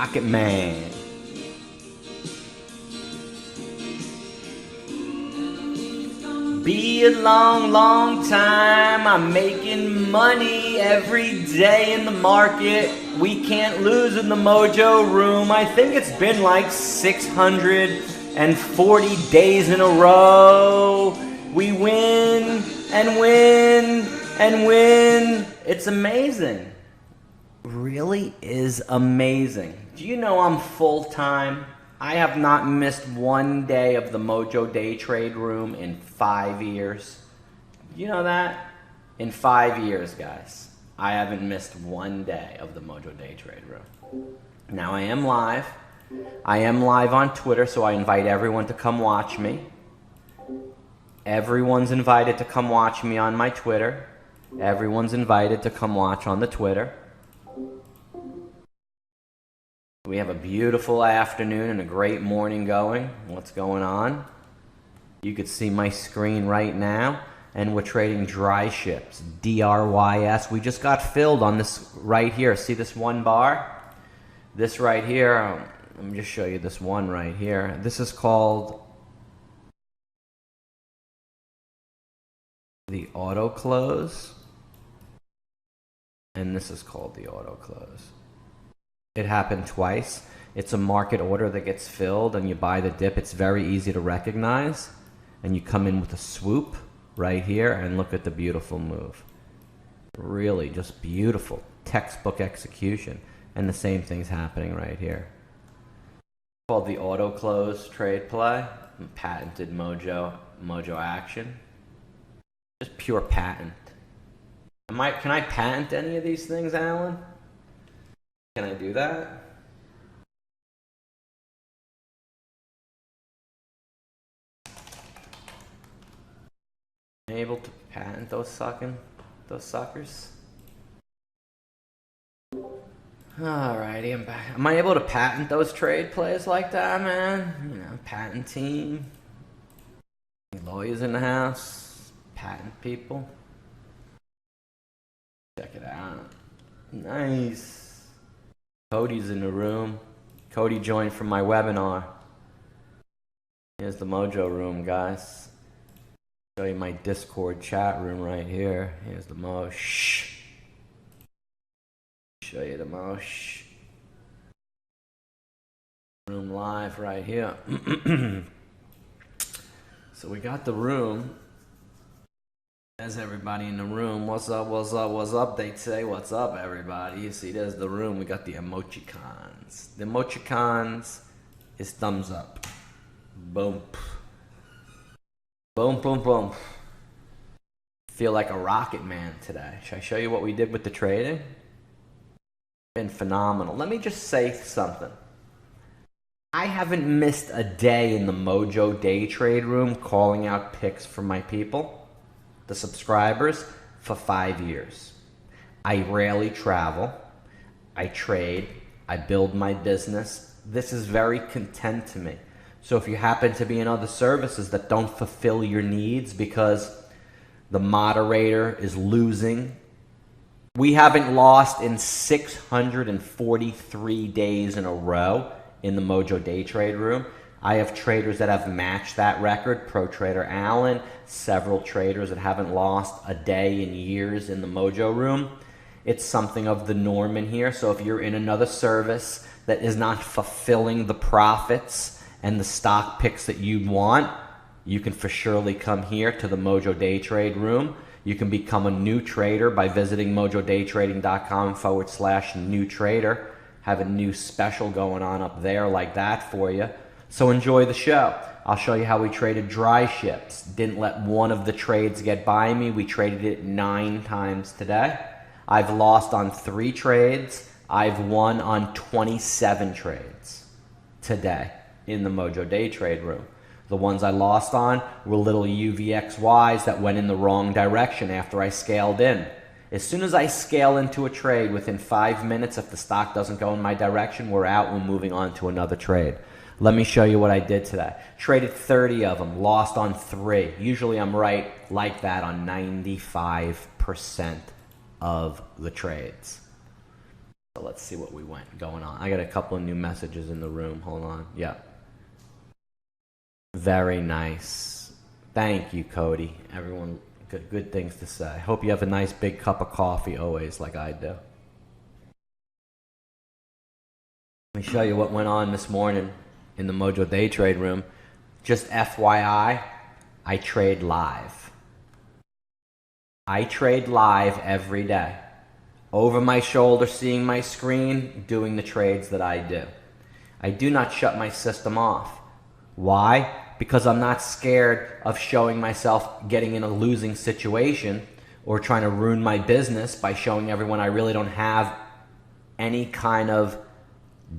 Rocket Man. Be a long, long time. I'm making money every day in the market. We can't lose in the Mojo room. I think it's been like 640 days in a row. We win and win and win. It's amazing. Really is amazing. Do you know I'm full-time? I have not missed one day of the MOJO Day Trade Room in 5 years. You know that? In 5 years, guys. I haven't missed one day of the MOJO Day Trade Room. Now I am live. I am live on Twitter, so I invite everyone to come watch me. Everyone's invited to come watch me on my Twitter. Everyone's invited to come watch on the Twitter. We have a beautiful afternoon and a great morning going. What's going on? You could see my screen right now, and we're trading dry ships, DRYS. We just got filled on this right here. See this one bar? This right here, let me just show you this one right here. This is called the auto close, and this is called the auto close. It happened twice. It's a market order that gets filled and you buy the dip. It's very easy to recognize. And you come in with a swoop right here and look at the beautiful move. Really just beautiful. Textbook execution. And the same thing's happening right here. It's called the auto close trade play. Patented Mojo action. Just pure patent. Can I patent any of these things, Alan? Can I do that? Am I able to patent those suckers? Alrighty, I'm back. Am I able to patent those trade plays like that, man? You know, patent team. Any lawyers in the house? Patent people? Check it out. Nice. Cody's in the room. Cody joined from my webinar. Here's the Mojo room, guys. Show you my Discord chat room right here. Here's the Mosh. Show you the Mosh. Room live right here. So we got the room. There's everybody in the room. What's up, what's up, what's up? They'd say, what's up, everybody? You see, there's the room. We got the emoticons. The emoticons is thumbs up. Boom. Boom, boom, boom. Feel like a rocket man today. Should I show you what we did with the trading? Been phenomenal. Let me just say something. I haven't missed a day in the Mojo Day Trade Room calling out picks for my people. The subscribers, for 5 years. I rarely travel. I trade. I build my business. This is very content to me. So if you happen to be in other services that don't fulfill your needs because the moderator is losing, we haven't lost in 643 days in a row in the Mojo Day Trade Room. I have traders that have matched that record, Pro Trader Allen, several traders that haven't lost a day in years in the Mojo room. It's something of the norm in here. So if you're in another service that is not fulfilling the profits and the stock picks that you want, you can for surely come here to the Mojo Day Trade Room. You can become a new trader by visiting mojodaytrading.com/new trader. Have a new special going on up there like that for you. So enjoy the show. I'll show you how we traded dry ships. Didn't let one of the trades get by me. We traded it 9 times today. I've lost on 3 trades. I've won on 27 trades today in the Mojo Day Trade Room. The ones I lost on were little UVXYs that went in the wrong direction after I scaled in. As soon as I scale into a trade, within 5 minutes, if the stock doesn't go in my direction, we're out. We're moving on to another trade. Let me show you what I did today. Traded 30 of them, lost on 3. Usually I'm right like that on 95% of the trades. So let's see what we went going on. I got a couple of new messages in the room. Hold on. Yeah. Very nice. Thank you, Cody. Everyone, good things to say. Hope you have a nice big cup of coffee always, like I do. Let me show you what went on this morning in the MOJO Day Trade room. Just FYI, I trade live. I trade live every day. Over my shoulder, seeing my screen, doing the trades that I do. I do not shut my system off. Why? Because I'm not scared of showing myself getting in a losing situation or trying to ruin my business by showing everyone I really don't have any kind of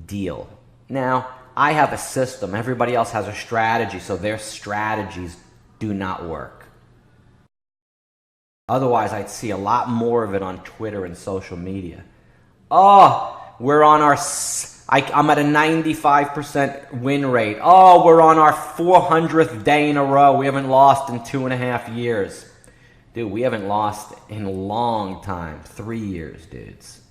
deal. Now, I have a system. Everybody else has a strategy, so their strategies do not work. Otherwise, I'd see a lot more of it on Twitter and social media. Oh, we're on our... I'm at a 95% win rate. Oh, we're on our 400th day in a row. We haven't lost in 2.5 years. Dude, we haven't lost in a long time. 3 years, dudes.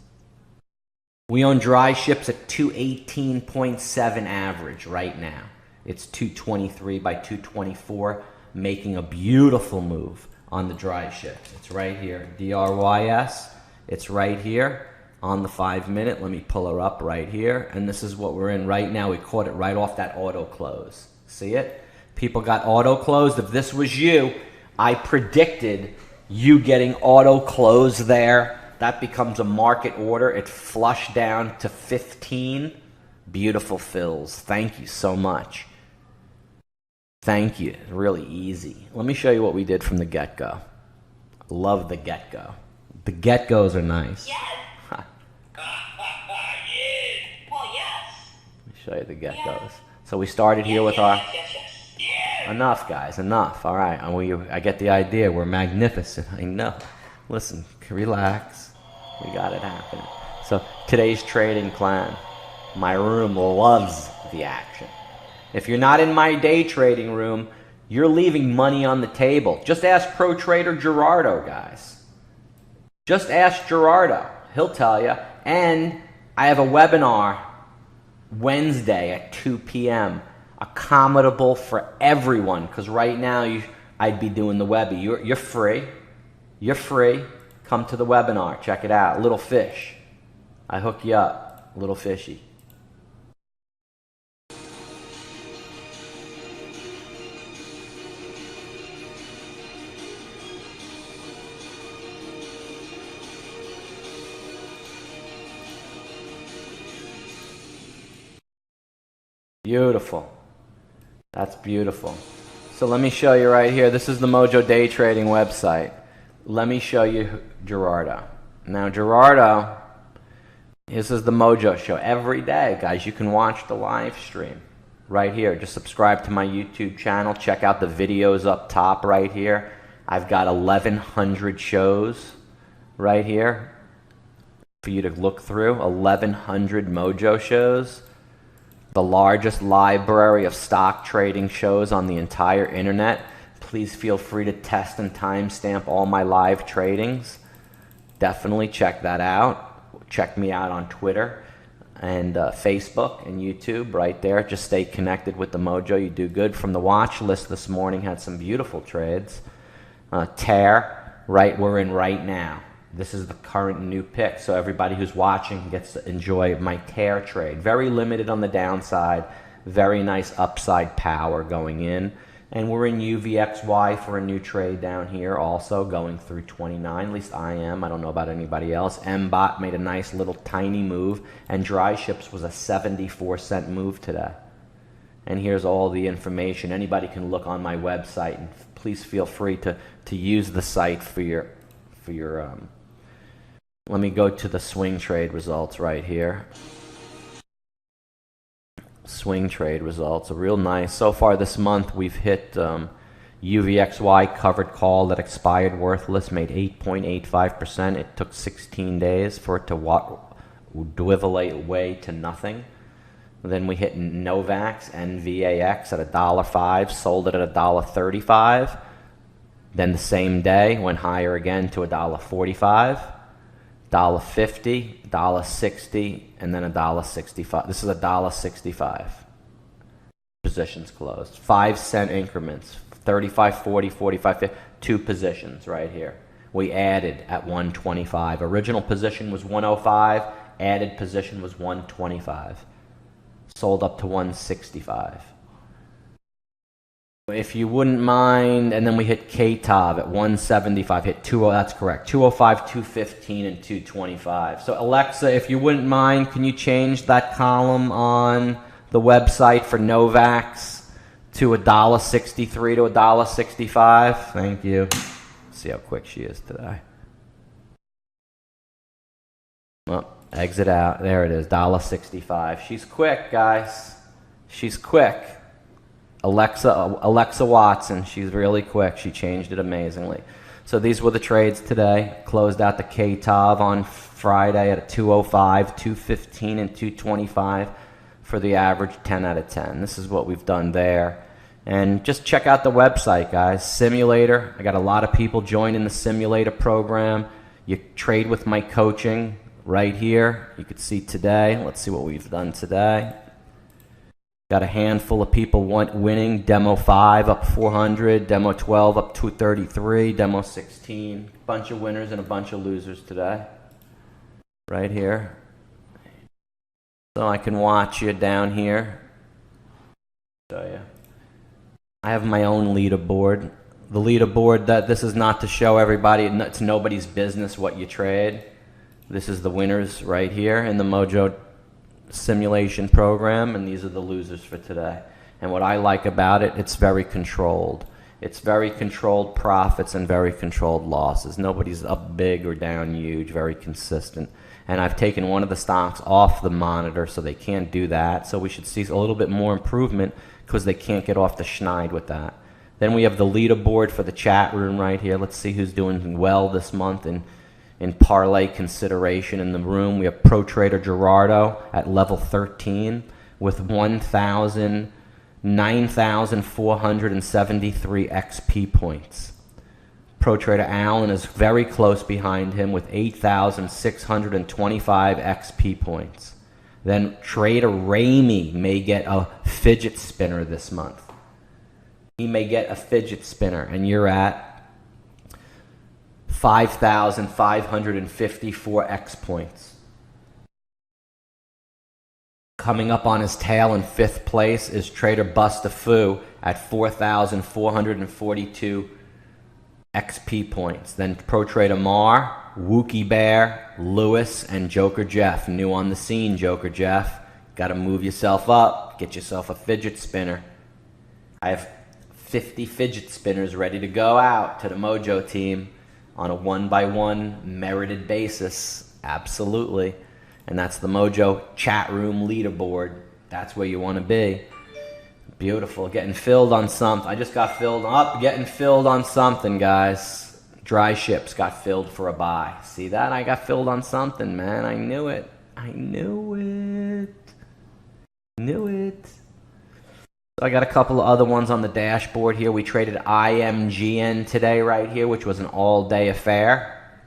We own dry ships at 218.7 average right now. It's 223 by 224, making a beautiful move on the dry ships. It's right here, DRYS. It's right here on the 5 minute. Let me pull her up right here. And this is what we're in right now. We caught it right off that auto close. See it? People got auto closed. If this was you, I predicted you getting auto closed there. That becomes a market order. It flushed down to 15. Beautiful fills. Thank you so much. Thank you. Really easy. Let me show you what we did from the get-go. Love the get-go. The get-goes are nice. Yes. Well, yes. Let me show you the get-goes. Yes. So we started here with our... Yes. Enough, guys. Enough. All right. I get the idea. We're magnificent. I know. Listen, relax. We got it happening. So today's trading plan. My room loves the action. If you're not in my day trading room, you're leaving money on the table. Just ask Pro Trader Gerardo, guys. Just ask Gerardo. He'll tell you. And I have a webinar Wednesday at 2 p.m. accommodable for everyone, because right now I'd be doing the Webby. You're free. You're free. Come to the webinar. Check it out. Little fish. I hook you up. Little fishy. Beautiful. That's beautiful. So let me show you right here. This is the MOJO Day Trading website. Let me show you Gerardo. Now, Gerardo, this is the MOJO show. Every day, guys, you can watch the live stream right here. Just subscribe to my YouTube channel. Check out the videos up top right here. I've got 1,100 shows right here for you to look through. 1,100 MOJO shows. The largest library of stock trading shows on the entire internet. Please feel free to test and timestamp all my live tradings. Definitely check that out. Check me out on Twitter and Facebook and YouTube right there. Just stay connected with the MOJO. You do good. From the watch list this morning, had some beautiful trades. Tear, right, we're in right now. This is the current new pick, so everybody who's watching gets to enjoy my tear trade. Very limited on the downside, very nice upside power going in. And we're in UVXY for a new trade down here also, going through 29. At least I am. I don't know about anybody else. MBOT made a nice little tiny move, and Dry Ships was a 74-cent move today. And here's all the information. Anybody can look on my website, and please feel free to use the site for your let me go to the swing trade results right here. Swing trade results are real nice. So far this month, we've hit UVXY covered call that expired worthless, made 8.85%. It took 16 days for it to dwindle away to nothing. Then we hit Novax, NVAX at $1.05, sold it at $1.35. Then the same day, went higher again to $1.45. $1.50, $1.60, and then $1.65. This is $1.65. Positions closed. 5-cent increments. 35, 40, 45, 50. 2 positions right here. We added at 125. Original position was 105. Added position was 125. Sold up to 165. If you wouldn't mind, and then we hit KTOV at 175, hit 20, that's correct, 205, 215, and 225. So Alexa, if you wouldn't mind, can you change that column on the website for Novaks to $1.63 to $1.65? Thank you. See how quick she is today. Well, exit out. There it is, $1.65. She's quick, guys. She's quick. Alexa Watson, she's really quick. She changed it amazingly. So these were the trades today. Closed out the KTOV on Friday at a 205, 215, and 225 for the average 10 out of 10. This is what we've done there. And just check out the website, guys. Simulator. I got a lot of people joining the simulator program. You trade with my coaching right here. You could see today. Let's see what we've done today. Got a handful of people winning. Demo 5 up 400, Demo 12 up 233, Demo 16. Bunch of winners and a bunch of losers today. Right here. So I can watch you down here. Show you. I have my own leaderboard. The leaderboard, that this is not to show everybody, it's nobody's business what you trade. This is the winners right here in the MOJO simulation program, and these are the losers for today. And what I like about it, it's very controlled. It's very controlled profits and very controlled losses. Nobody's up big or down huge, very consistent. And I've taken one of the stocks off the monitor so they can't do that. So we should see a little bit more improvement because they can't get off the schneid with that. Then we have the leaderboard for the chat room right here. Let's see who's doing well this month in parlay consideration in the room. We have Pro Trader Gerardo at level 13 with 9,473 XP points. Pro Trader Allen is very close behind him with 8,625 XP points. Then Trader Ramey may get a fidget spinner this month. He may get a fidget spinner, and you're at 5,554 X points. Coming up on his tail in 5th place is Trader Bustafu at 4,442 XP points. Then Pro Trader Mar, Wookie Bear, Lewis, and Joker Jeff. New on the scene, Joker Jeff. Got to move yourself up. Get yourself a fidget spinner. I have 50 fidget spinners ready to go out to the MOJO team on a 1-by-1 merited basis. Absolutely. And that's the MOJO chat room leaderboard. That's where you want to be. Beautiful. Getting filled on something. I just got filled up. Getting filled on something, guys. Dry ships got filled for a buy. See that? I got filled on something, man. I knew it. I knew it. Knew it. So I got a couple of other ones on the dashboard here. We traded IMGN today right here, which was an all-day affair.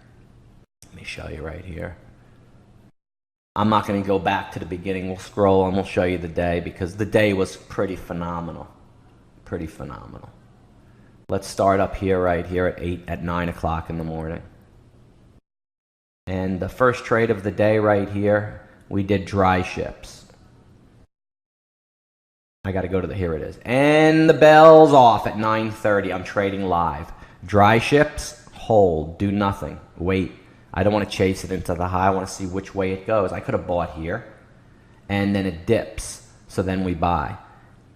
Let me show you right here. I'm not going to go back to the beginning. We'll scroll and we'll show you the day because the day was pretty phenomenal. Pretty phenomenal. Let's start up here right here at 9 o'clock in the morning. And the first trade of the day right here, we did dry ships. I got to go to here it is. And the bell's off at 9:30. I'm trading live. Dry ships, hold, do nothing, wait. I don't want to chase it into the high. I want to see which way it goes. I could have bought here, and then it dips. So then we buy.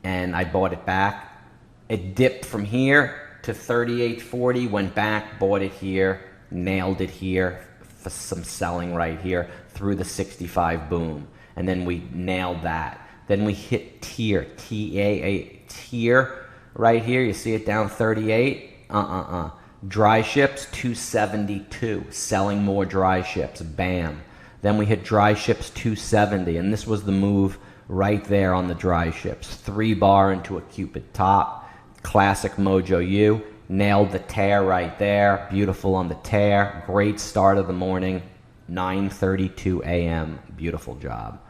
And I bought it back. It dipped from here to 38.40, went back, bought it here, nailed it here for some selling right here through the 65 boom. And then we nailed that. Then we hit tier, T-A-A, tier right here. You see it down 38. Dry ships, 272. Selling more dry ships. Bam. Then we hit dry ships, 270. And this was the move right there on the dry ships. 3-bar into a Cupid top. Classic MOJO U. Nailed the tear right there. Beautiful on the tear. Great start of the morning. 9:32 a.m. Beautiful job.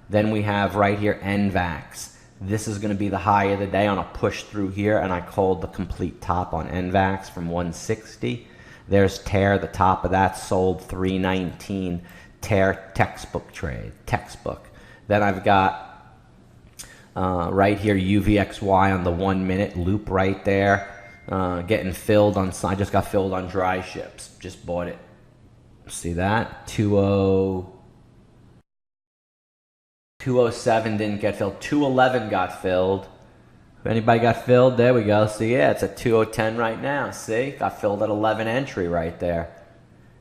Then we have right here NVAX. This is going to be the high of the day on a push through here, and I called the complete top on NVAX from 160. There's TEAR, the top of that sold 319. TEAR textbook trade, textbook. Then I've got right here UVXY on the 1 minute loop right there, getting filled on. I just got filled on dry ships. Just bought it. See that 207 didn't get filled. 211 got filled. If anybody got filled, there we go. See, yeah, it's at 2010 right now. See, got filled at 11 entry right there.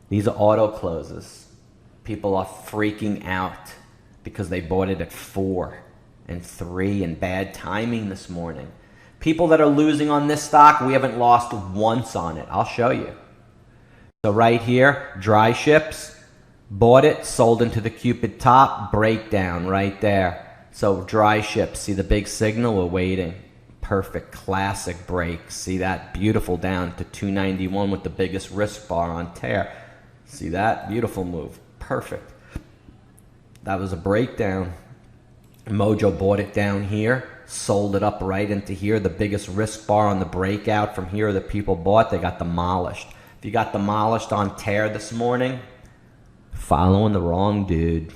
These are auto closes. People are freaking out because they bought it at 4 and 3 and bad timing this morning. People that are losing on this stock, we haven't lost once on it. I'll show you. So right here, dry ships. Bought it, sold into the Cupid top, breakdown right there. So dry ships, see the big signal? We're waiting. Perfect, classic break. See that? Beautiful down to 291 with the biggest risk bar on TEAR. See that? Beautiful move. Perfect. That was a breakdown. Mojo bought it down here, sold it up right into here. The biggest risk bar on the breakout from here that people bought, they got demolished. If you got demolished on TEAR this morning, following the wrong dude.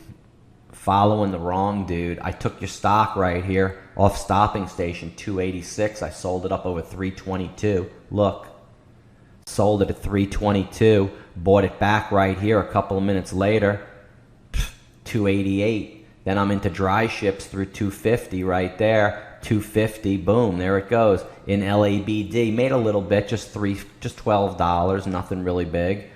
Following the wrong dude. I took your stock right here off stopping station 286. I sold it up over 322. Look. Sold it at 322. Bought it back right here a couple of minutes later. 288. Then I'm into dry ships through 250 right there. 250. Boom. There it goes. In LABD. Made a little bit. Just $12. Nothing really big.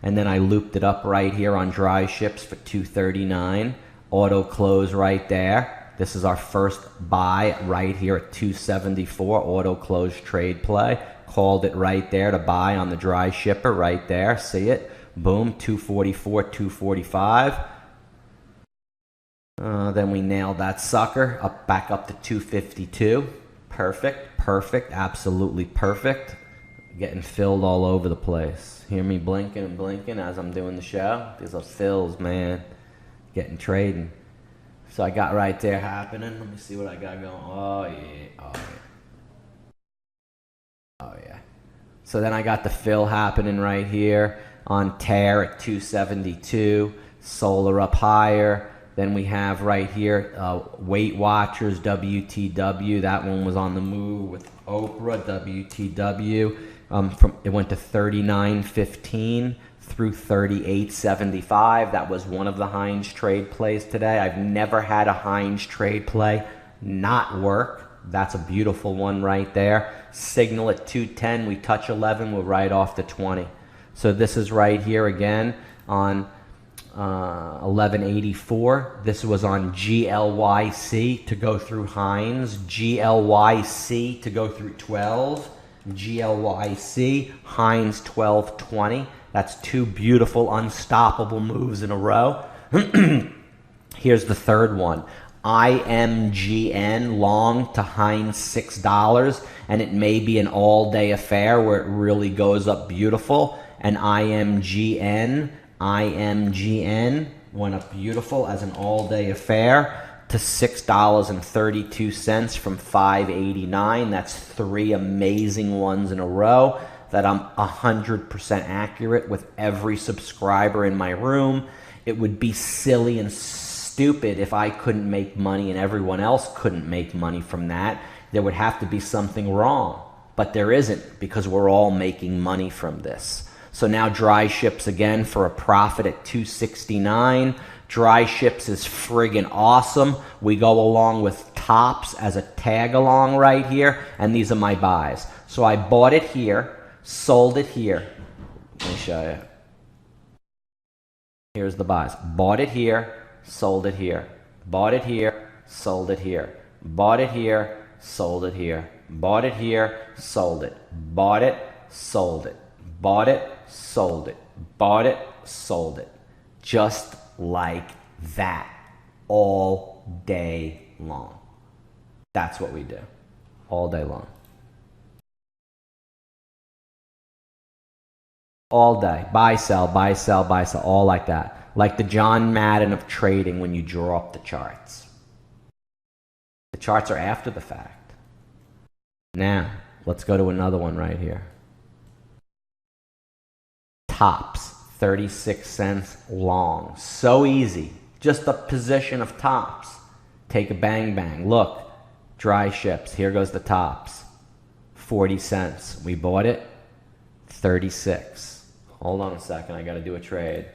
And then I looped it up right here on dry ships for 239. Auto close right there. This is our first buy right here at 274. Auto close trade play. Called it right there to buy on the dry shipper right there. See it? Boom. 244, 245. Then we nailed that sucker up back up to 252. Perfect. Perfect. Absolutely perfect. Getting filled all over the place. Hear me blinking and blinking as I'm doing the show? These are fills, man. Getting trading. So I got right there happening. Let me see what I got going. Oh, yeah. Oh, yeah. Oh, yeah. So then I got the fill happening right here on TEAR at 272. Solar up higher. Then we have right here Weight Watchers, WTW. That one was on the move with Oprah, WTW. It went to 39.15 through 38.75. That was one of the Heinz trade plays today. I've never had a Heinz trade play not work. That's a beautiful one right there. Signal at 210. We touch 11. We're right off the 20. So this is right here again on 1184. This was on GLYC to go through Heinz. GLYC to go through 12. GLYC, Heinz 1220. That's two beautiful, unstoppable moves in a row. Here's the third one. IMGN long to Heinz $6, and it may be an all-day affair where it really goes up beautiful. And IMGN went up beautiful as an all-day affair to $6.32 from $5.89. That's three amazing ones in a row that I'm 100% accurate with every subscriber in my room. It would be silly and stupid if I couldn't make money and everyone else couldn't make money from that. There would have to be something wrong, but there isn't, because we're all making money from this. So now dry ships again for a profit at $2.69. Dry ships is friggin' awesome. We go along with tops as a tag along right here, and these are my buys. So I bought it here, sold it here. Let me show you. Here's the buys. Bought it here, sold it here. Bought it here, sold it here. Bought it here, sold it here. Bought it here, sold it. Bought it, sold it. Bought it, sold it. Bought it, sold it. Just like that, all day long. That's what we do, all day long. All day, buy, sell, buy, sell, buy, sell, all like that. like the John Madden of trading when you draw up the charts. The charts are after the fact. Now, let's go to another one right here. Tops, 36 cents long. So easy. Just the position of tops. Take a bang bang. Look, dry ships. Here goes the tops. 40 cents. We bought it. 36. Hold on a second. I got to do a trade.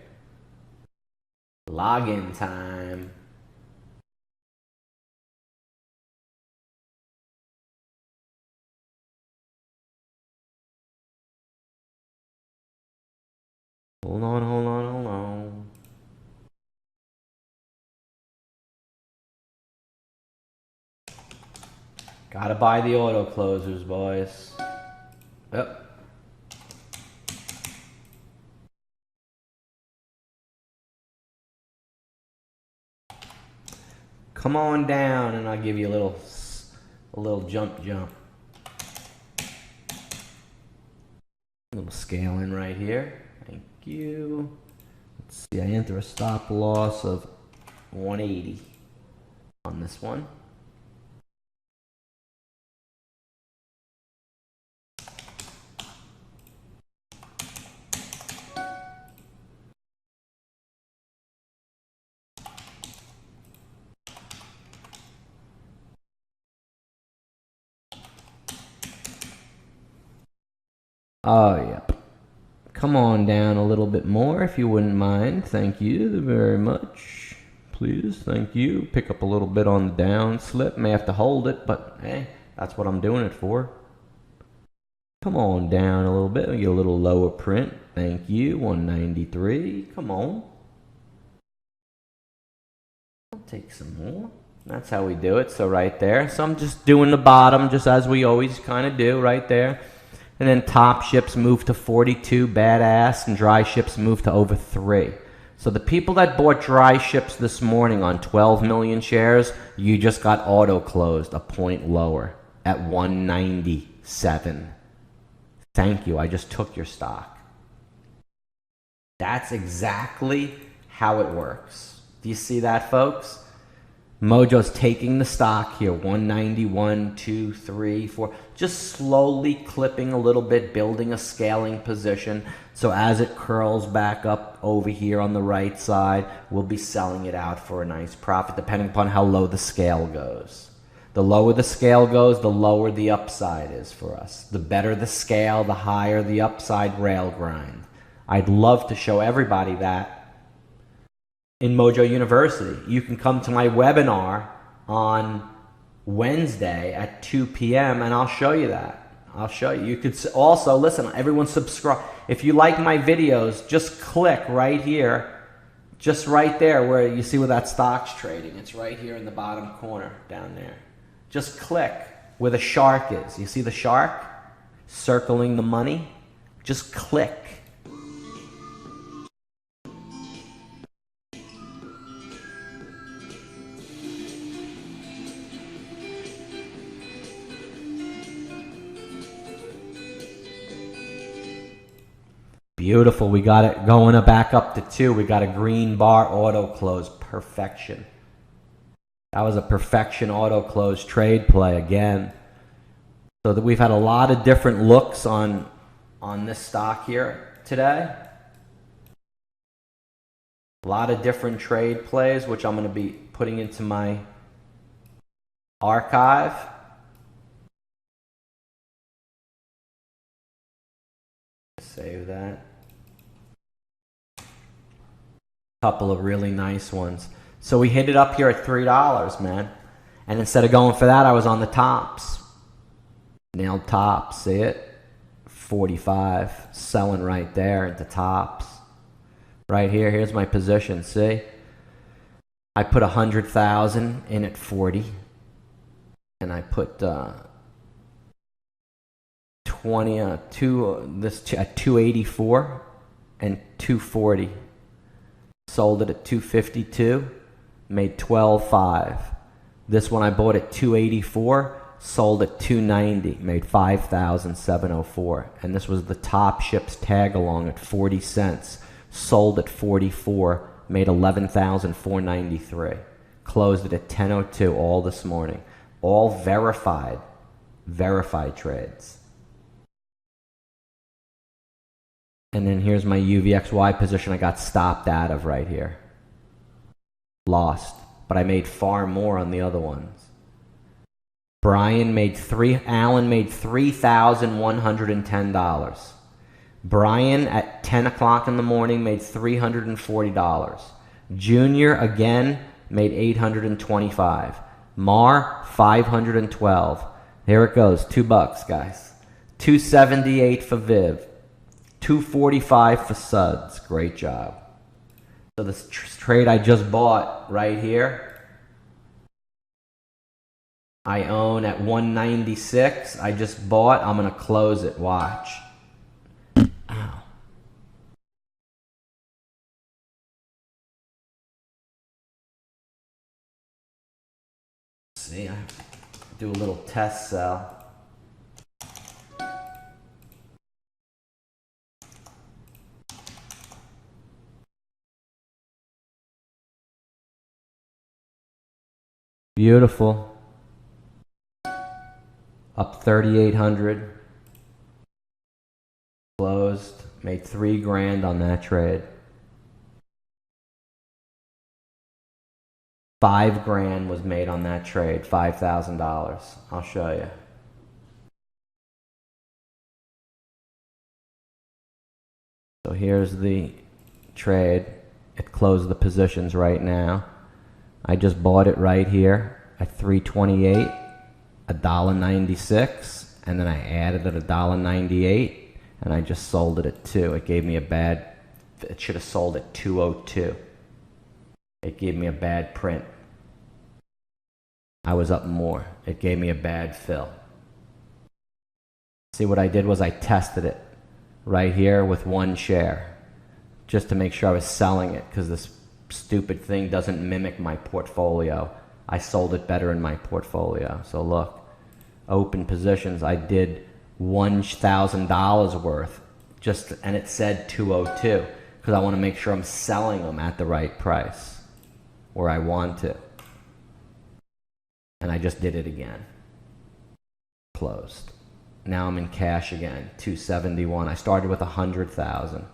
Login time. Hold on, hold on, hold on. Gotta buy the auto closers, boys. Yep. Come on down and I'll give you a little jump. A little scaling right here. Thank you. Let's see, I enter a stop loss of 180 on this one. Oh, yep. Come on down a little bit more if you wouldn't mind. Thank you very much. Please, thank you. Pick up a little bit on the down slip. May have to hold it, but hey, that's what I'm doing it for. Come on down a little bit. We get a little lower print. Thank you. 193. Come on. I'll take some more. That's how we do it. So right there. So I'm just doing the bottom just as we always kind of do right there. And then top ships move to 42, badass, and dry ships move to over 3. So the people that bought dry ships this morning on 12 million shares, you just got auto closed a point lower at 197. Thank you. I just took your stock. That's exactly how it works. Do you see that, folks? Mojo's taking the stock here, 191, 2, 3, 4, just slowly clipping a little bit, building a scaling position. So as it curls back up over here on the right side, we'll be selling it out for a nice profit, depending upon how low the scale goes. The lower the scale goes, the lower the upside is for us. The better the scale, the higher the upside rail grind. I'd love to show everybody that. In Mojo University, you can come to my webinar on Wednesday at 2 p.m. and I'll show you that. I'll show you. You could also, listen, everyone subscribe. If you like my videos, just click right here, just right there where you see where that stock's trading. It's right here in the bottom corner down there. Just click where the shark is. You see the shark circling the money? Just click. Beautiful. We got it going back up to 2. We got a green bar auto close. Perfection. That was a perfection auto close trade play again. So that we've had a lot of different looks on this stock here today. A lot of different trade plays, which I'm going to be putting into my archive. Save that. Couple of really nice ones. So we hit it up here at $3, man. And instead of going for that, I was on the tops. Nailed tops, see it? 45, selling right there at the tops. Right here, here's my position, see? I put 100,000 in at 40. And I put 20, at 284 and 240. Sold it at 252, made 12.5. This one I bought at 284, sold at 290, made 5,704. And this was the top ships tag along at 40 cents, sold at 44, made 11,493. Closed it at 10:02 all this morning. All verified trades. And then here's my UVXY position I got stopped out of right here. Lost, but I made far more on the other ones. Alan made $3,110. Brian at 10 o'clock in the morning made $340. Junior again made $825. Mar, $512. There it goes, $2, guys. $278 for Viv. $245 for Suds. Great job. So this trade I just bought right here, I own at 196. I just bought. I'm going to close it. Watch. Ow. See, I do a little test sell. Beautiful. Up 3,800. Closed. Made $3,000 on that trade. $5,000 was made on that trade. $5,000. I'll show you. So here's the trade. It closed the positions right now. I just bought it right here at 328, $1.96, and then I added it $1.98, and I just sold it at 2. It gave me a bad. It should have sold at 202. It gave me a bad print. I was up more. It gave me a bad fill. See, what I did was I tested it right here with 1 share, just to make sure I was selling it, because this stupid thing doesn't mimic my portfolio. I sold it better in my portfolio. So look, open positions, I did $1,000 worth, and it said 202, because I want to make sure I'm selling them at the right price where I want to. And I just did it again. Closed. Now I'm in cash again, 271. I started with 100,000.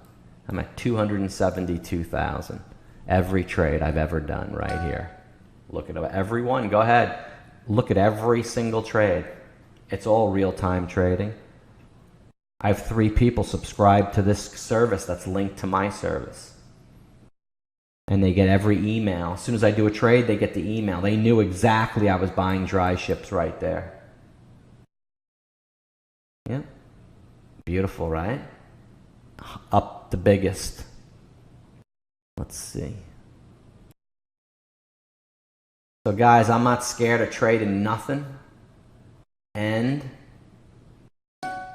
I'm at 272,000. Every trade I've ever done right here. Look at every one. Go ahead. Look at every single trade. It's all real-time trading. I have 3 people subscribed to this service that's linked to my service. And they get every email. As soon as I do a trade, they get the email. They knew exactly I was buying dry ships right there. Yeah. Beautiful, right? Up the biggest. Let's see. So guys, I'm not scared of trading nothing. And yeah,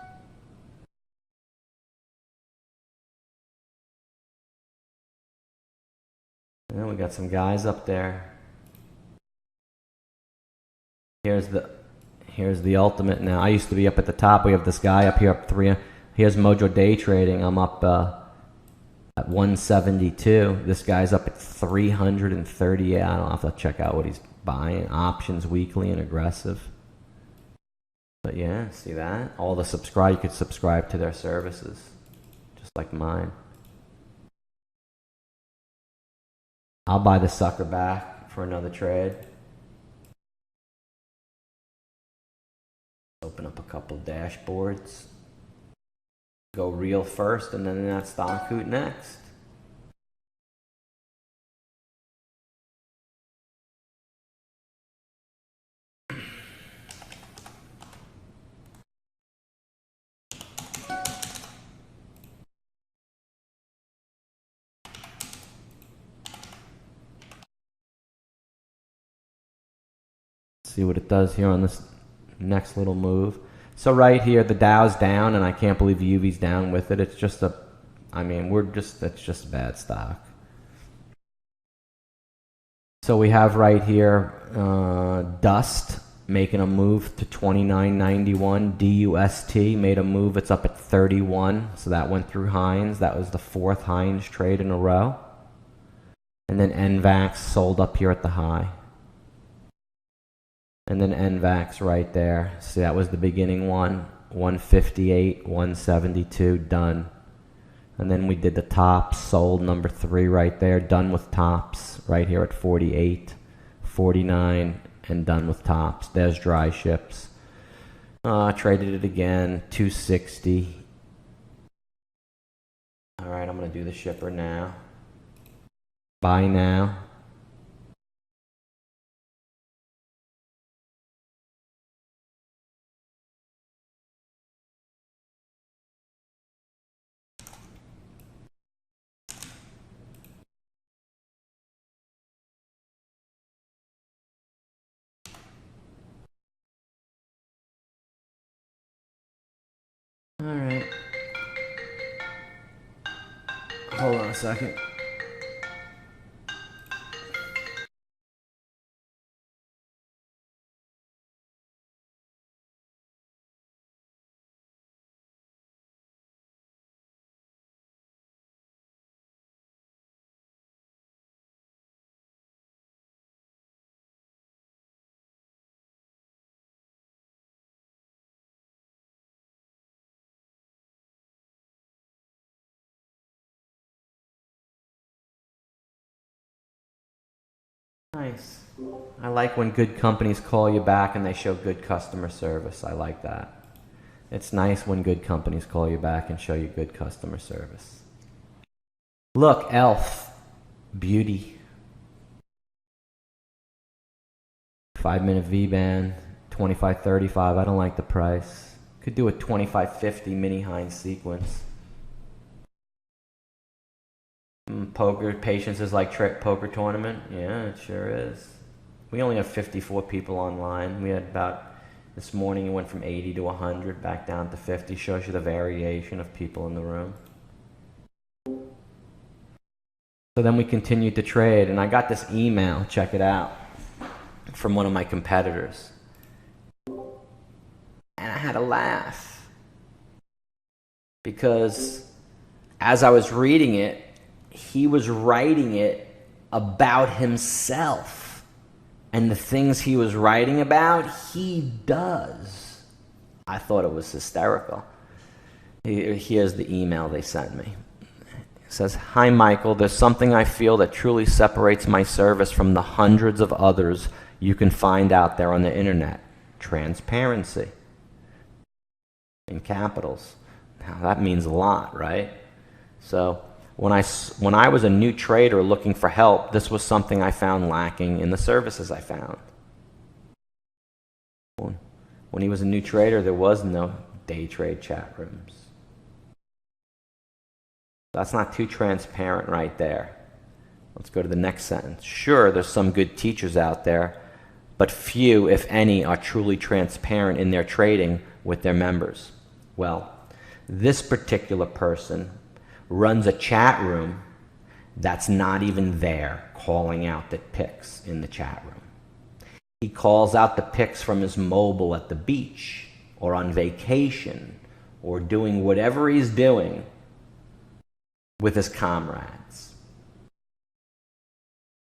we got some guys up there. Here's the ultimate now. I used to be up at the top. We have this guy up here up 3. Here's MOJO Day Trading. I'm up at 172. This guy's up at 338. I don't have to check out what he's buying. Options weekly and aggressive. But yeah, see that? All the you could subscribe to their services, just like mine. I'll buy the sucker back for another trade. Open up a couple dashboards. Go real first, and then that stock hoot next. See what it does here on this next little move. So right here, the Dow's down, and I can't believe the UV's down with it. It's just it's just a bad stock. So we have right here Dust making a move to 29.91. DUST made a move. It's up at 31. So that went through Hines. That was the 4th Hines trade in a row. And then NVAX sold up here at the high. And then NVAX right there. See, that was the beginning one. 158, 172, done. And then we did the tops, sold number 3 right there, done with tops right here at 48, 49, and done with tops. There's dry ships. Traded it again, 260. All right, I'm going to do the shipper now. Buy now. All right. Hold on a second. Nice. I like when good companies call you back and they show good customer service. I like that. It's nice when good companies call you back and show you good customer service. Look, Elf. Beauty. 5-minute V-band. 25.35. I don't like the price. Could do a 25.50 mini Heinz sequence. Poker, patience is like poker tournament. Yeah, it sure is. We only have 54 people online. We had about, this morning it went from 80 to 100, back down to 50. Shows you the variation of people in the room. So then we continued to trade, and I got this email, check it out, from one of my competitors. And I had a laugh. Because as I was reading it, he was writing it about himself. And the things he was writing about, he does. I thought it was hysterical. Here's the email they sent me. It says, "Hi, Michael. There's something I feel that truly separates my service from the hundreds of others you can find out there on the internet. Transparency." In capitals. Now, that means a lot, right? So when I was a new trader looking for help, this was something I found lacking in the services I found. When he was a new trader, there was no day trade chat rooms. That's not too transparent right there. Let's go to the next sentence. Sure, there's some good teachers out there, but few, if any, are truly transparent in their trading with their members. Well, this particular person runs a chat room that's not even there, calling out the picks in the chat room. He calls out the picks from his mobile at the beach or on vacation or doing whatever he's doing with his comrades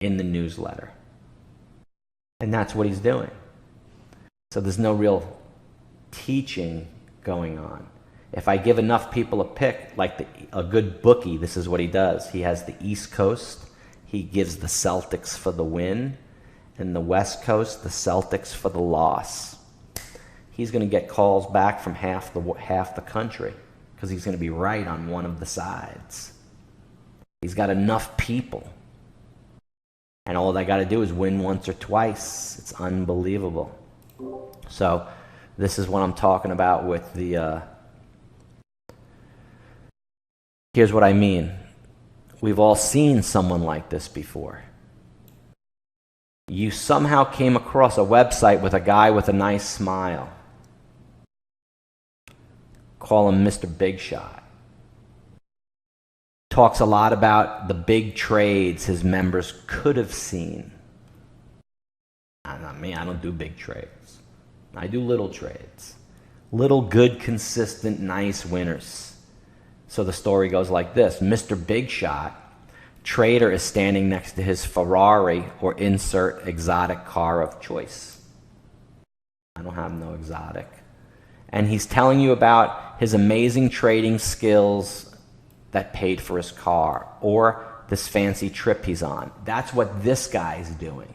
in the newsletter. And that's what he's doing. So there's no real teaching going on. If I give enough people a pick, like a good bookie, this is what he does. He has the East Coast. He gives the Celtics for the win. And the West Coast, the Celtics for the loss. He's going to get calls back from half the country because he's going to be right on one of the sides. He's got enough people. And all they got to do is win once or twice. It's unbelievable. So this is what I'm talking about with the... Here's what I mean. We've all seen someone like this before. You somehow came across a website with a guy with a nice smile. Call him Mr. Big Shot. Talks a lot about the big trades his members could have seen. Not me, I don't do big trades. I do little trades. Little, good, consistent, nice winners. So the story goes like this. Mr. Big Shot Trader is standing next to his Ferrari or insert exotic car of choice. I don't have no exotic. And he's telling you about his amazing trading skills that paid for his car or this fancy trip he's on. That's what this guy's doing.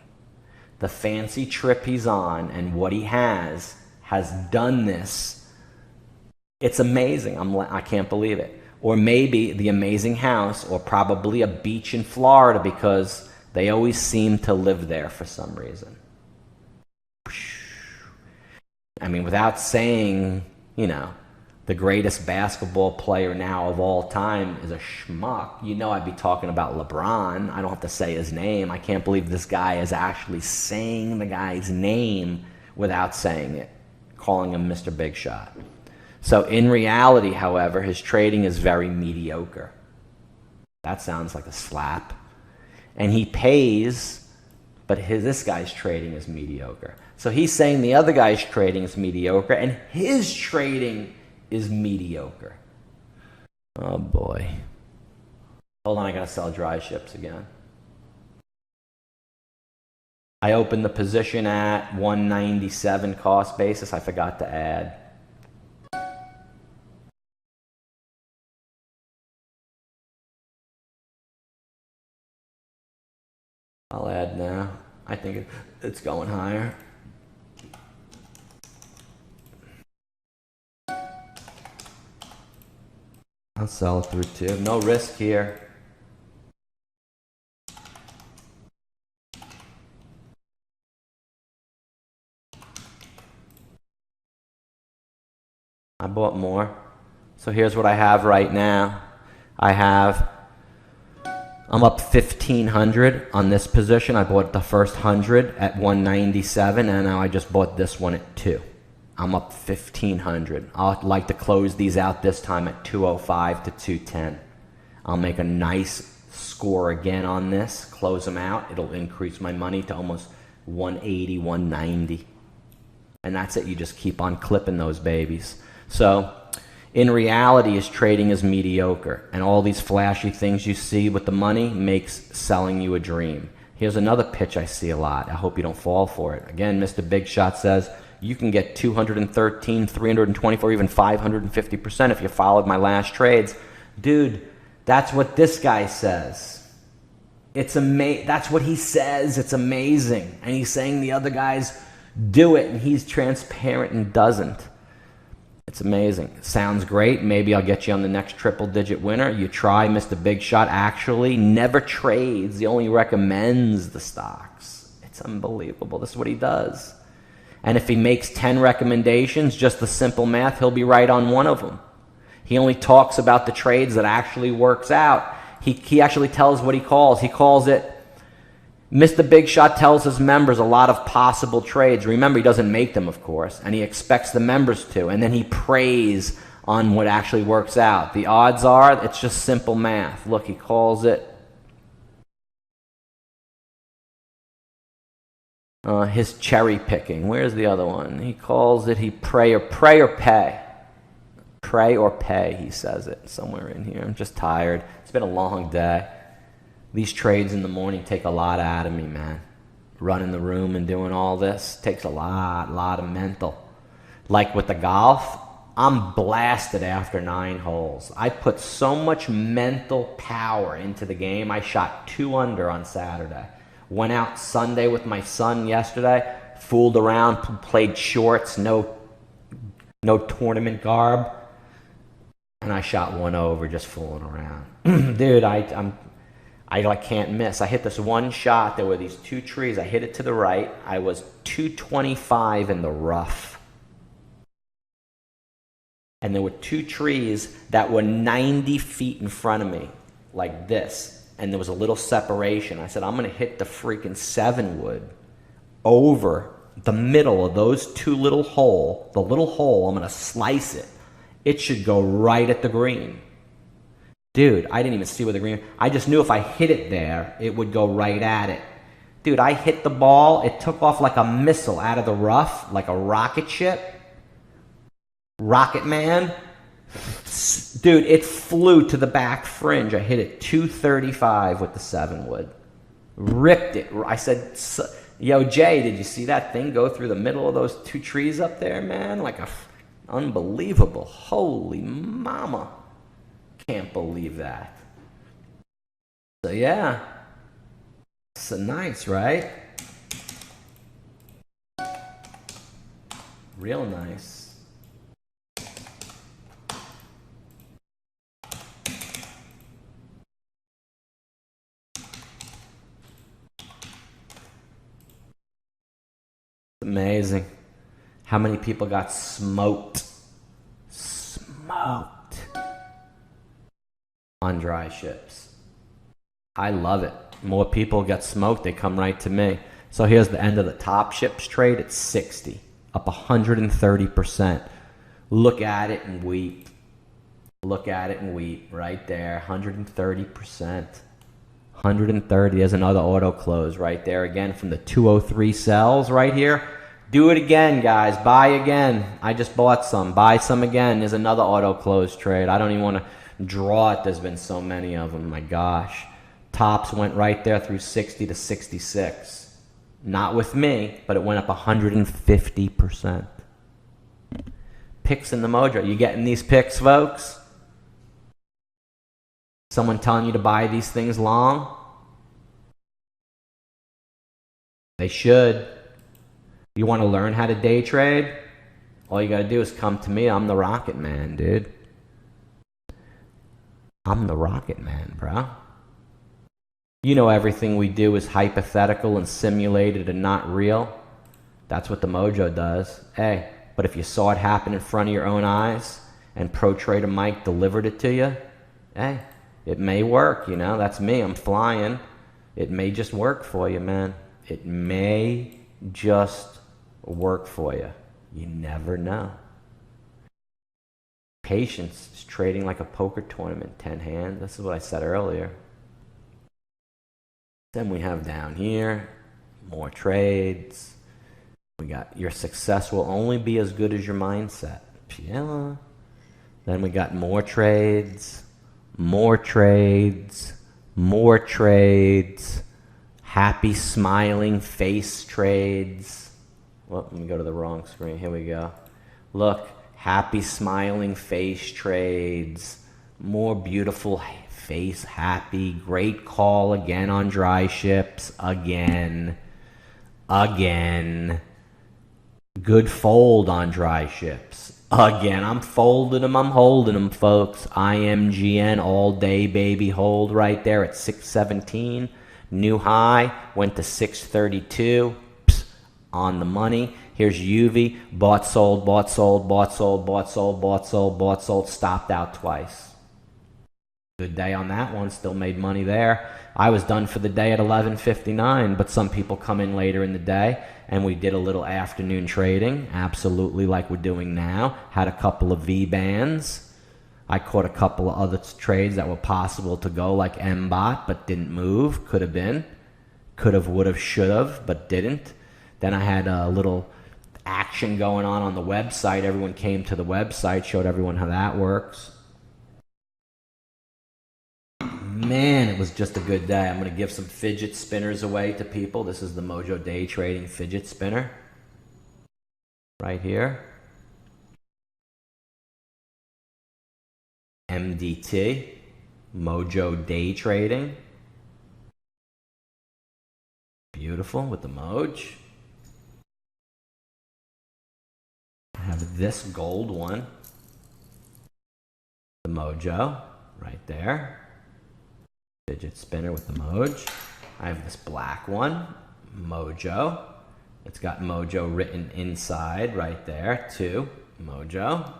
The fancy trip he's on and what he has done this. It's amazing. I can't believe it. Or maybe the amazing house, or probably a beach in Florida because they always seem to live there for some reason. I mean, without saying, you know, the greatest basketball player now of all time is a schmuck, you know I'd be talking about LeBron. I don't have to say his name. I can't believe this guy is actually saying the guy's name without saying it, calling him Mr. Big Shot. So in reality, however, his trading is very mediocre. That sounds like a slap. And he pays, but this guy's trading is mediocre. So he's saying the other guy's trading is mediocre, and his trading is mediocre. Oh boy. Hold on, I gotta sell dry ships again. I opened the position at 197 cost basis. I forgot to add. I'll add now. I think it's going higher. I'll sell it through too. No risk here. I bought more. So here's what I have right now. I'm up 1,500 on this position. I bought the first 100 at 197, and now I just bought this one at 2. I'm up 1,500. I'd like to close these out this time at 205 to 210. I'll make a nice score again on this, close them out. It'll increase my money to almost 180, 190. And that's it. You just keep on clipping those babies. So in reality, his trading is mediocre, and all these flashy things you see with the money makes selling you a dream. Here's another pitch I see a lot. I hope you don't fall for it. Again, Mr. Big Shot says you can get 213, 324, even 550% if you followed my last trades. Dude, that's what this guy says. That's what he says. It's amazing. And he's saying the other guys do it, and he's transparent and doesn't. It's amazing. Sounds great. Maybe I'll get you on the next triple-digit winner. You try. Mr. Big Shot actually never trades. He only recommends the stocks. It's unbelievable. This is what he does. And if he makes 10 recommendations, just the simple math, he'll be right on one of them. He only talks about the trades that actually works out. He actually tells what he calls. He calls it, Mr. Big Shot tells his members a lot of possible trades. Remember, he doesn't make them, of course, and he expects the members to, and then he preys on what actually works out. The odds are, it's just simple math. Look, he calls it his cherry picking. Where's the other one? He calls it pray or pay. Pray or pay, he says it somewhere in here. I'm just tired. It's been a long day. These trades in the morning take a lot out of me, man. Running the room and doing all this takes a lot of mental. Like with the golf, I'm blasted after 9 holes. I put so much mental power into the game. I shot 2 under on Saturday. Went out Sunday with my son yesterday, fooled around, played shorts, no tournament garb, and I shot 1 over just fooling around. Dude, I can't miss. I hit this one shot. There were these 2 trees. I hit it to the right. I was 225 in the rough. And there were 2 trees that were 90 feet in front of me, like this. And there was a little separation. I said, I'm going to hit the freaking 7-wood over the middle of those 2 little hole. The little hole, I'm going to slice it. It should go right at the green. Dude, I didn't even see where the green... I just knew if I hit it there, it would go right at it. Dude, I hit the ball. It took off like a missile out of the rough, like a rocket ship. Rocket Man Dude, it flew to the back fringe. I hit it 235 with the 7-wood. Ripped it. I said, yo, Jay, did you see that thing go through the middle of those 2 trees up there, man? Like unbelievable. Holy mama. Can't believe that. So, yeah. So nice, right? Real nice. Amazing. How many people got smoked? Smoked on dry ships. I love it. More people get smoked, they come right to me. So here's the end of the top ships trade at 60, up 130%. Look at it and weep. Look at it and weep right there, 130%. 130, there's another auto close right there again from the 203 sells right here. Do it again, guys. Buy again. I just bought some. Buy some again. There's another auto close trade. I don't even want to draw it. There's been so many of them. My gosh. Tops went right there through 60 to 66. Not with me, but it went up 150%. Picks in the Mojo. You getting these picks, folks? Someone telling you to buy these things long? They should. You want to learn how to day trade? All you got to do is come to me. I'm the Rocket Man, dude. I'm the Rocket Man, bro. You know everything we do is hypothetical and simulated and not real. That's what the Mojo does. Hey, but if you saw it happen in front of your own eyes and Pro Trader Mike delivered it to you, hey, it may work, you know. That's me. I'm flying. It may just work for you, man. It may just work for you. You never know. Patience is trading like a poker tournament, 10 hands. This is what I said earlier. Then we have down here, more trades. We got your success will only be as good as your mindset. Yeah. Then we got more trades, more trades, more trades, happy smiling face trades. Well, let me go to the wrong screen. Here we go. Look, happy smiling face trades, more beautiful face happy, great call again on dry ships, again, good fold on dry ships, again. I'm folding them, I'm holding them, folks. IMGN all day, baby, hold right there at 617. New high, went to 632. Psst, on the money. Here's UV, bought, sold, bought, sold, bought, sold, bought, sold, bought, sold, bought, sold, stopped out twice. Good day on that one, still made money there. I was done for the day at 11:59, but some people come in later in the day, and we did a little afternoon trading, absolutely like we're doing now. Had a couple of V-bands. I caught a couple of other trades that were possible to go, like MBOT, but didn't move. Could have been. Could have, would have, should have, but didn't. Then I had a little action going on the website. Everyone came to the website, showed everyone how that works. Man, it was just a good day. I'm going to give some fidget spinners away to people. This is the MOJO Day Trading fidget spinner. Right here. MDT. MOJO Day Trading. Beautiful with the Moj. I have this gold one. The MOJO right there. Fidget spinner with the Moj. I have this black one, MOJO. It's got MOJO written inside right there too. MOJO.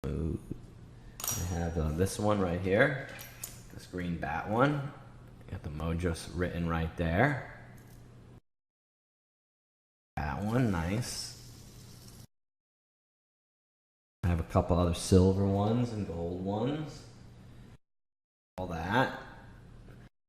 I have this one right here, this green bat one. Got the MOJO written right there. That one, nice. I have a couple other silver ones and gold ones. All that.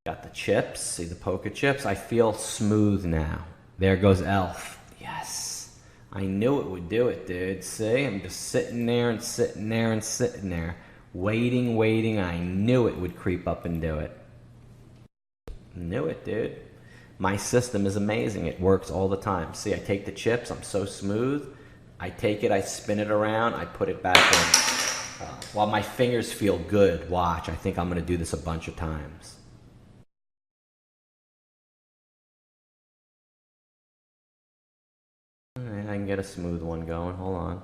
Got the chips. See the poker chips? I feel smooth now. There goes Elf. Yes. I knew it would do it, dude. See, I'm just sitting there and sitting there and sitting there, waiting, waiting. I knew it would creep up and do it. Knew it, dude. My system is amazing. It works all the time. See, I take the chips. I'm so smooth. I take it, I spin it around, I put it back in. While my fingers feel good, watch. I think I'm going to do this a bunch of times. All right, I can get a smooth one going. Hold on.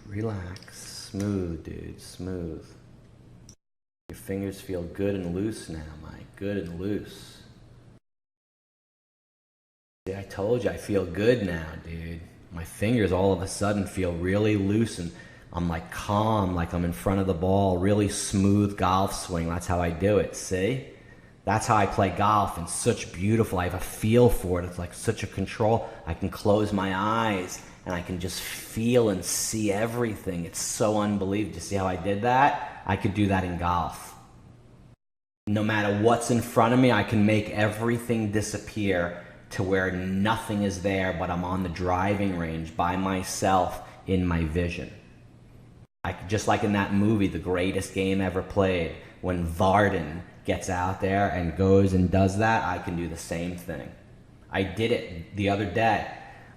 Relax. Smooth, dude. Smooth. Your fingers feel good and loose now, Mike. Good and loose. See, I told you I feel good now, dude. My fingers all of a sudden feel really loose and I'm like calm, like I'm in front of the ball. Really smooth golf swing. That's how I do it, see? That's how I play golf, and such beautiful. I have a feel for it. It's like such a control. I can close my eyes and I can just feel and see everything. It's so unbelievable. You see how I did that? I could do that in golf. No matter what's in front of me, I can make everything disappear to where nothing is there, but I'm on the driving range by myself in my vision. Just like in that movie, The Greatest Game Ever Played, when Varden gets out there and goes and does that, I can do the same thing. I did it the other day.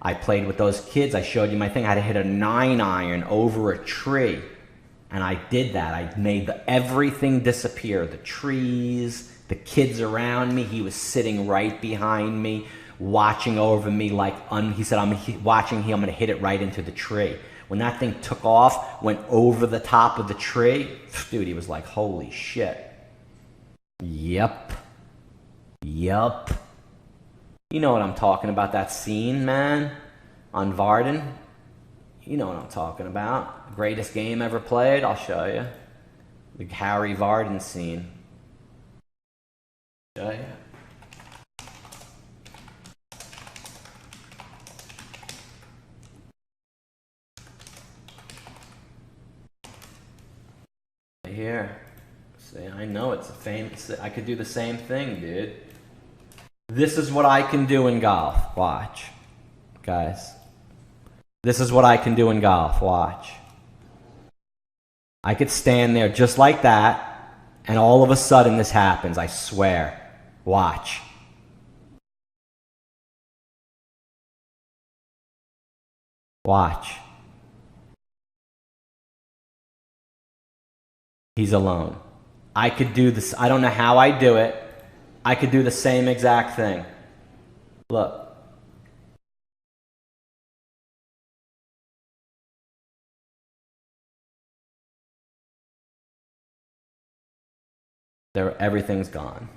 I played with those kids. I showed you my thing. I had to hit a 9-iron over a tree. And I did that. I made everything disappear. The trees, the kids around me. He was sitting right behind me, watching over me like, he said, I'm watching him. I'm going to hit it right into the tree. When that thing took off, went over the top of the tree, dude, he was like, holy shit. Yep. Yup. You know what I'm talking about, that scene, man, on Varden. You know what I'm talking about. Greatest game ever played, I'll show you. The Harry Varden scene. Show you. Here. See, I know it's a famous. I could do the same thing, dude. This is what I can do in golf. Watch. Guys. This is what I can do in golf. Watch. I could stand there just like that, and all of a sudden this happens. I swear. Watch. Watch. He's alone. I could do this. I don't know how I do it. I could do the same exact thing. Look. Everything's gone.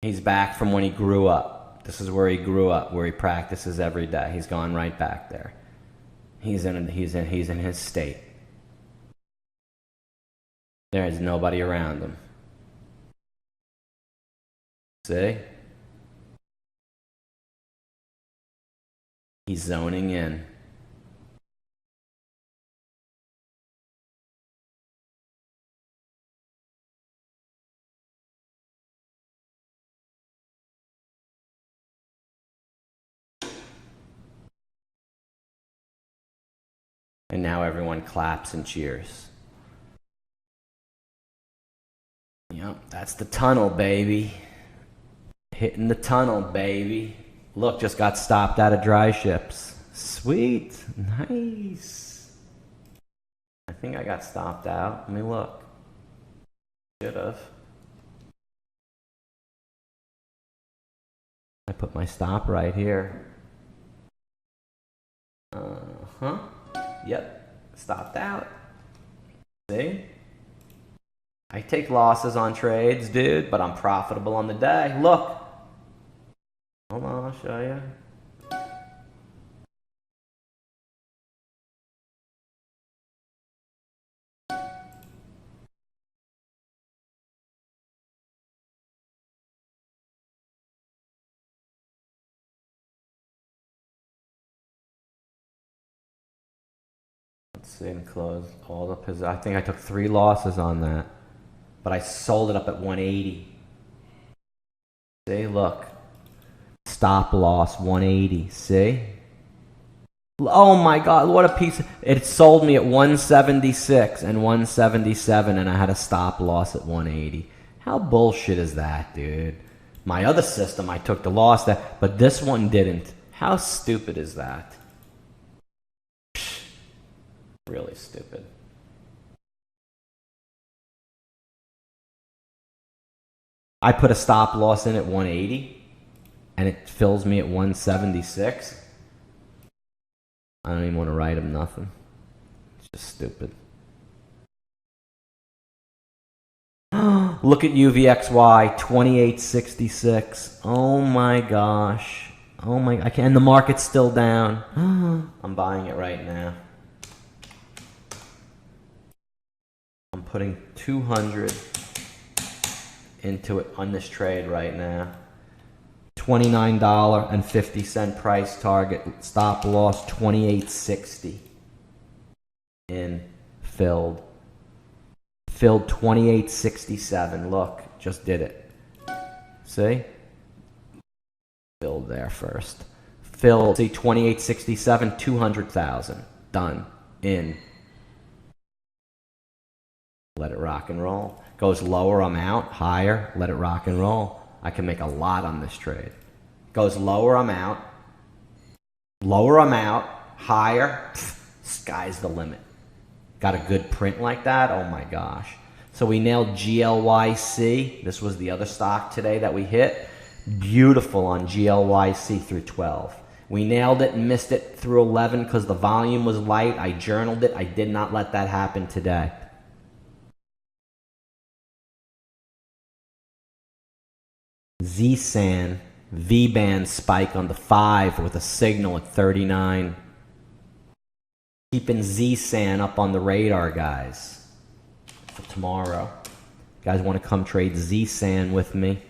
He's back from when he grew up. This is where he grew up, where he practices every day. He's gone right back there. He's in his state. There is nobody around him. See? He's zoning in. And now everyone claps and cheers. Yep, that's the tunnel, baby. Hitting the tunnel, baby. Look, just got stopped out of dry ships. Sweet. Nice. I think I got stopped out. Let me look. Should have. I put my stop right here. Uh-huh. Yep. Stopped out. See? I take losses on trades, dude, but I'm profitable on the day. Look. Hold on, I'll show you. Let's see and close all the positions. I think I took 3 losses on that. but I sold it up at 180. See, look. Stop loss 180. See? Oh my God, what a piece. It sold me at 176 and 177, and I had a stop loss at 180. How bullshit is that, dude? My other system, I took the loss there, but this one didn't. How stupid is that? Really stupid. I put a stop loss in at 180, and it fills me at 176. I don't even want to write him nothing. It's just stupid. Look at UVXY, 2866. Oh my gosh. Oh my, I can't, and the market's still down. I'm buying it right now. I'm putting 200 into it on this trade right now. $29.50 price target, stop loss $28.60 in filled 28.67. Look, just did it. See, filled there first, filled. See, 28.67, 200,000 done in. Let it rock and roll. Goes lower, I'm out. Higher, let it rock and roll. I can make a lot on this trade. Goes lower, I'm out. Lower, I'm out. Higher, sky's the limit. Got a good print like that? Oh my gosh. So we nailed GLYC. This was the other stock today that we hit. Beautiful on GLYC through 12. We nailed it and missed it through 11 because the volume was light. I journaled it. I did not let that happen today. ZSAN, V-band spike on the 5 with a signal at 39. Keeping ZSAN up on the radar, guys, for tomorrow. You guys want to come trade ZSAN with me?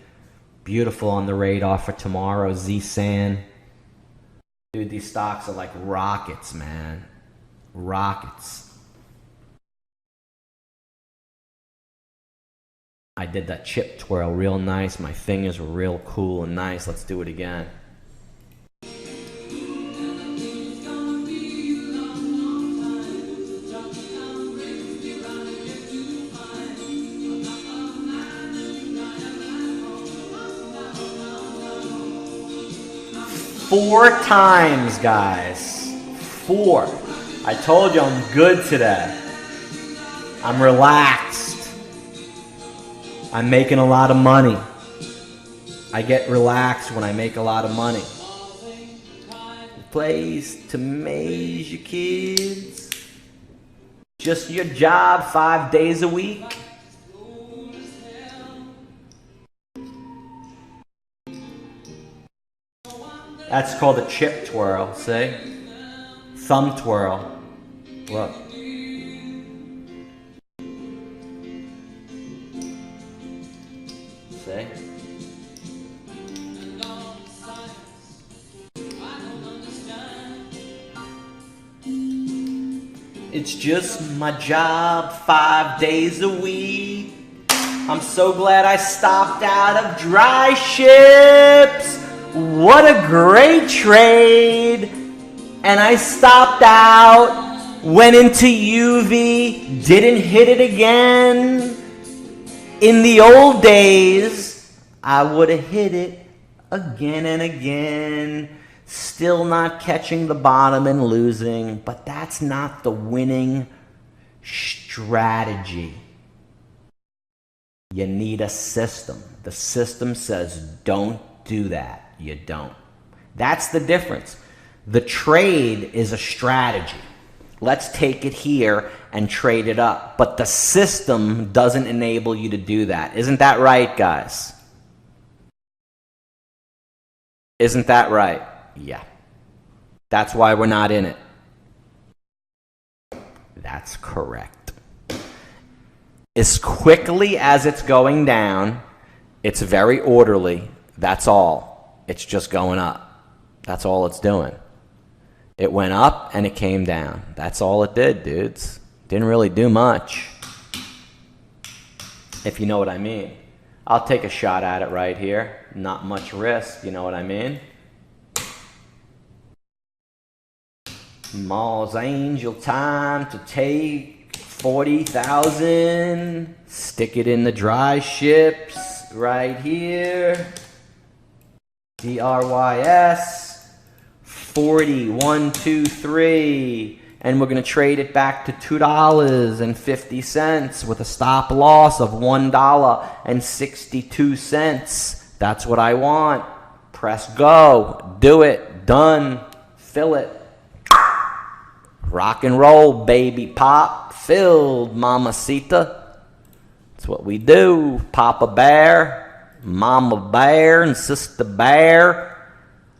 Beautiful on the radar for tomorrow, ZSAN. Dude, these stocks are like rockets, man. Rockets. I did that chip twirl real nice. My fingers were real cool and nice. Let's do it again. Four times, guys. 4. I told you I'm good today. I'm relaxed. I'm making a lot of money. I get relaxed when I make a lot of money. Place to amaze you kids. Just your job 5 days a week. That's called a chip twirl, see? Thumb twirl. Look. See? It's just my job 5 days a week. I'm so glad I stopped out of dry ships. What a great trade. And I stopped out, went into UV, didn't hit it again. In the old days, I would have hit it again and again. Still not catching the bottom and losing, but that's not the winning strategy. You need a system. The system says don't do that. You don't. That's the difference. The trade is a strategy. Let's take it here and trade it up. But the system doesn't enable you to do that. Isn't that right, guys? Isn't that right? Yeah. That's why we're not in it. That's correct. As quickly as it's going down, it's very orderly. That's all. It's just going up. That's all it's doing. It went up and it came down. That's all it did, dudes. Didn't really do much. if you know what I mean. I'll take a shot at it right here. Not much risk, you know what I mean? Mars Angel, time to take 40,000. Stick it in the dry ships right here. DRYS 40, 1, 2, 3. And we're going to trade it back to $2.50 with a stop loss of $1.62. That's what I want. Press go. Do it. Done. Fill it. Rock and roll, baby. Pop. Filled, mamacita. That's what we do. Papa Bear, Mama Bear, and Sister Bear.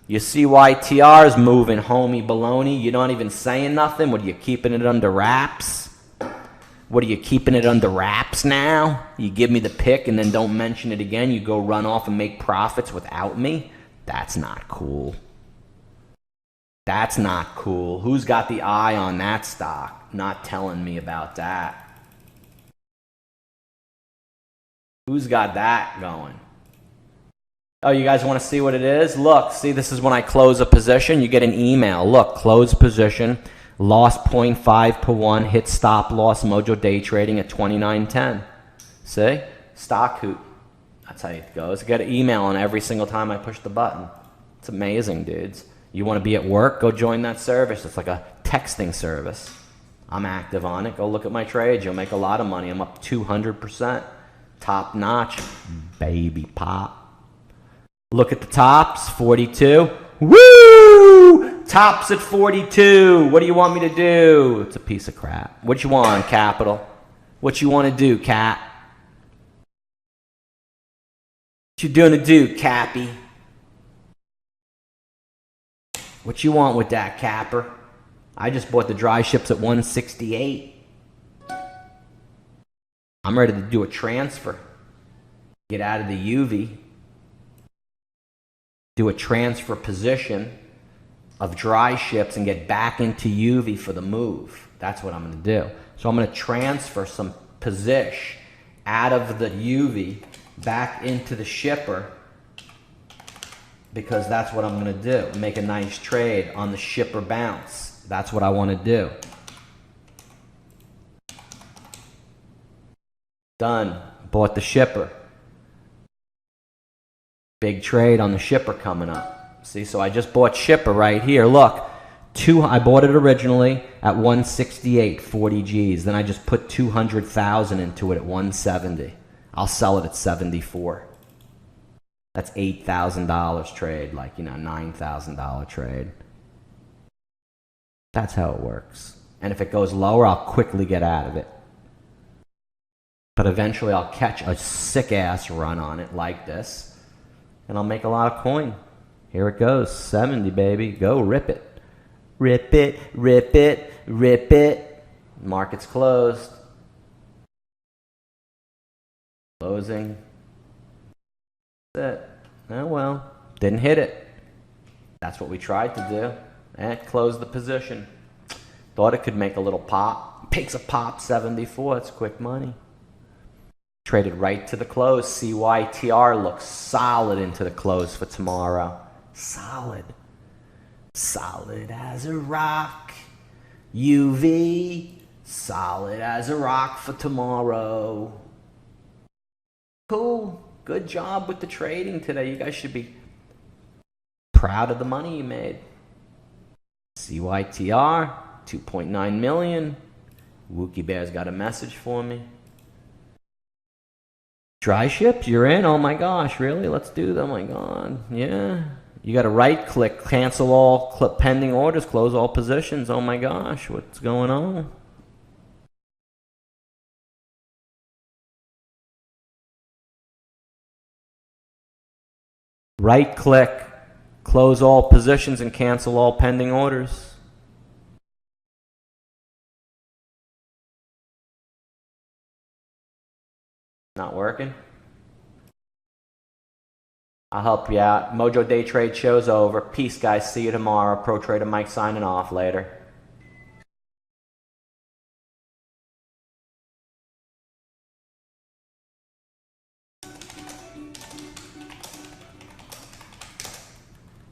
You see why TR is moving, homie baloney. You don't even saying nothing. What, are you keeping it under wraps? What, are you keeping it under wraps now? You give me the pick and then don't mention it again. You go run off and make profits without me? That's not cool. That's not cool. Who's got the eye on that stock? Not telling me about that. Who's got that going? Oh, you guys want to see what it is? Look, see, this is when I close a position. You get an email. Look, close position, loss 0.5 per 1, hit stop loss, MOJO Day Trading at 29.10. See? Stock hoot. That's how it goes. I get an email on every single time I push the button. It's amazing, dudes. You want to be at work? Go join that service. It's like a texting service. I'm active on it. Go look at my trades. You'll make a lot of money. I'm up 200%. Top notch. Baby pop. Look at the tops, 42. Woo! Tops at 42. What do you want me to do? It's a piece of crap. What you want, Capital? What you want to do, Cap? What you doing to do, Cappy? What you want with that, Capper? I just bought the dry ships at 168. I'm ready to do a transfer. Get out of the UV. Do a transfer position of dry ships and get back into UV for the move. That's what I'm going to do. So I'm going to transfer some position out of the UV back into the shipper because that's what I'm going to do. Make a nice trade on the shipper bounce. That's what I want to do. Done. Bought the shipper. Big trade on the shipper coming up. See, so I just bought shipper right here. Look, I bought it originally at 168, 40 G's. Then I just put 200,000 into it at 170. I'll sell it at 74. That's $8,000 trade, like, you know, $9,000 trade. That's how it works. And if it goes lower, I'll quickly get out of it. But eventually I'll catch a sick-ass run on it like this. And I'll make a lot of coin. Here it goes. 70, baby. Go rip it. Rip it, rip it, rip it. Market's closed. Closing. That's it. Oh, well. Didn't hit it. That's what we tried to do. And closed the position. Thought it could make a little pop. Makes a pop 74. That's quick money. Traded right to the close. CYTR looks solid into the close for tomorrow. Solid. Solid as a rock. UV. Solid as a rock for tomorrow. Cool. Good job with the trading today. You guys should be proud of the money you made. CYTR. 2.9 million. Wookie Bear's got a message for me. Dry ships, you're in? Oh my gosh, really? Let's do that. Oh my god, yeah. You got to right click, cancel all pending orders, close all positions. Oh my gosh, what's going on? Right click, close all positions and cancel all pending orders. Not working? I'll help you out. MOJO Day Trade show's over. Peace, guys. See you tomorrow. Pro Trader Mike signing off. Later.